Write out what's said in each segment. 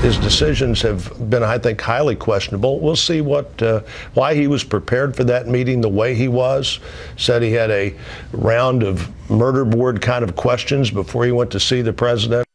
His decisions have been, I think, highly questionable. We'll see why he was prepared for that meeting the way he was. Said he had a round of murder board kind of questions before he went to see the president.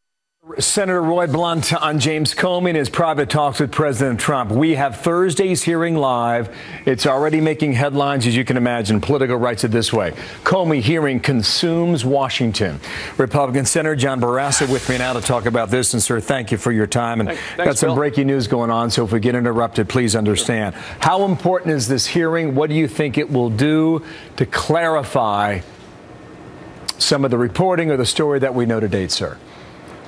Senator Roy Blunt on James Comey and his private talks with President Trump. We have Thursday's hearing live. It's already making headlines, as you can imagine. Politico writes it this way: Comey hearing consumes Washington. Republican Senator John Barrasso with me now to talk about this. And, sir, thank you for your time. And Thanks, got some Bill. breaking news going on, so if we get interrupted, please understand. How important is this hearing? What do you think it will do to clarify some of the reporting or the story that we know to date, sir?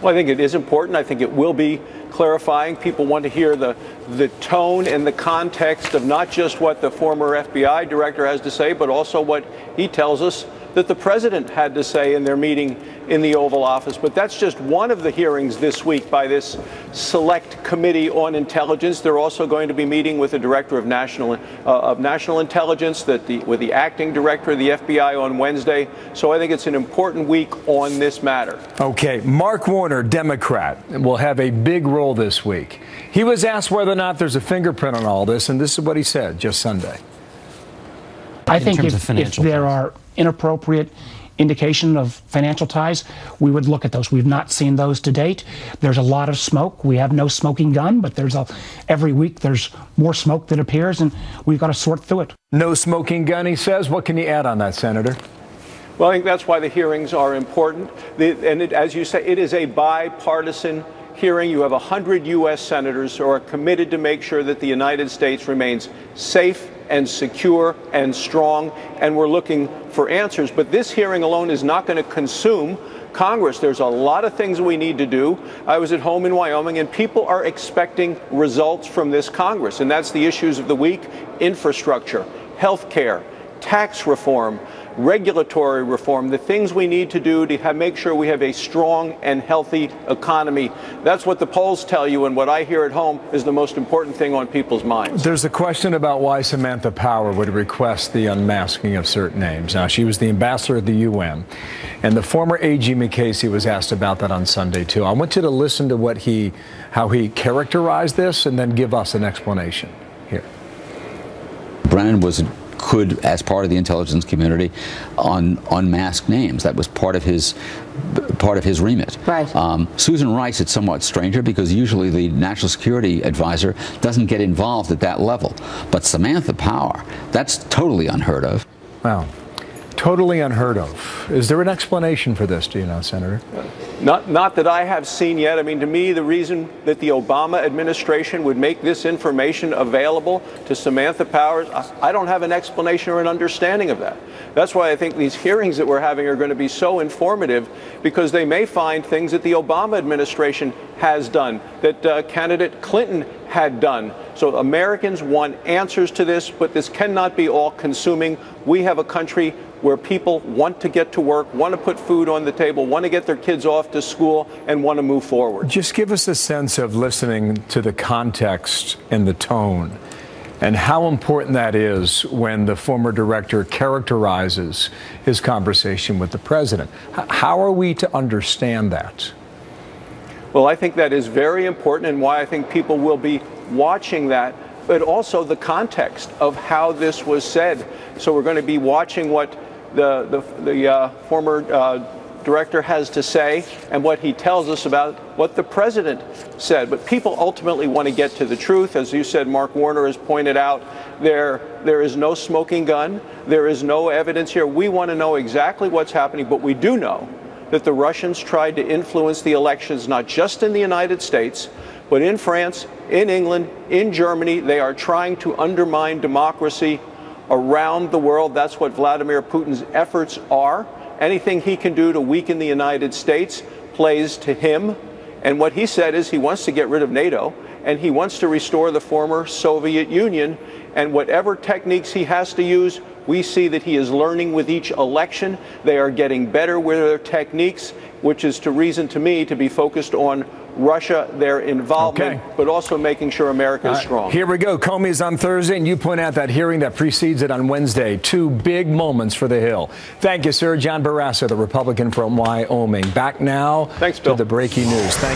Well, I think it is important. I think it will be clarifying. People want to hear the tone and the context of not just what the former FBI director has to say, but also what he tells us that the president had to say in their meeting in the Oval Office. But that's just one of the hearings this week by this select committee on intelligence. They're also going to be meeting with the director of national intelligence, with the acting director of the FBI on Wednesday. So I think it's an important week on this matter. Okay, Mark Warner, Democrat, will have a big role this week. He was asked whether or not there's a fingerprint on all this, and this is what he said just Sunday. I think if there are inappropriate indication of financial ties, we would look at those. We've not seen those to date. There's a lot of smoke. We have no smoking gun, but every week there's more smoke that appears, and we've got to sort through it. No smoking gun, he says. What can you add on that, Senator? Well, I think that's why the hearings are important. As you say, it is a bipartisan hearing. You have 100 U.S. senators who are committed to make sure that the United States remains safe and secure and strong, and we're looking for answers. But this hearing alone is not going to consume Congress. There's a lot of things we need to do. I was at home in Wyoming, and people are expecting results from this Congress, and that's the issues of the week: infrastructure, health care, tax reform, regulatory reform, the things we need to do to make sure we have a strong and healthy economy. That's what the polls tell you, and what I hear at home is the most important thing on people's minds. There's a question about why Samantha Power would request the unmasking of certain names. Now, she was the ambassador of the UN, and the former AG McCasey was asked about that on Sunday, too. I want you to listen to how he characterized this and then give us an explanation here. Brennan could, as part of the intelligence community, unmask names. That was part of his remit. Right. Susan Rice, it's somewhat stranger because usually the national security advisor doesn't get involved at that level. But Samantha Power, that's totally unheard of. Wow. Totally unheard of. Is there an explanation for this, do you know, Senator? Not that I have seen yet. I mean, to me, the reason that the Obama administration would make this information available to Samantha Powers, I don't have an explanation or an understanding of that. That's why I think these hearings that we're having are going to be so informative, because they may find things that the Obama administration has done, that candidate Clinton had done. So Americans want answers to this, but this cannot be all-consuming. We have a country where people want to get to work, want to put food on the table, want to get their kids off to school, and want to move forward. Just give us a sense of listening to the context and the tone, and how important that is when the former director characterizes his conversation with the president. How are we to understand that? Well, I think that is very important, and why I think people will be watching that, but also the context of how this was said. So we're going to be watching what the former director has to say and what he tells us about what the president said. But people ultimately want to get to the truth. As you said, Mark Warner has pointed out, there is no smoking gun. There is no evidence here. We want to know exactly what's happening, but we do know that the Russians tried to influence the elections, not just in the United States, but in France, in England, in Germany. They are trying to undermine democracy around the world. That's what Vladimir Putin's efforts are. Anything he can do to weaken the United States plays to him. And what he said is he wants to get rid of NATO, and he wants to restore the former Soviet Union. And whatever techniques he has to use, we see that he is learning with each election. They are getting better with their techniques, which is to reason to me to be focused on Russia, their involvement, but also making sure America is strong. Here we go. Comey's on Thursday, and you point out that hearing that precedes it on Wednesday. Two big moments for the Hill. Thank you, sir. John Barrasso, the Republican from Wyoming. Back now to the breaking news. Thank you.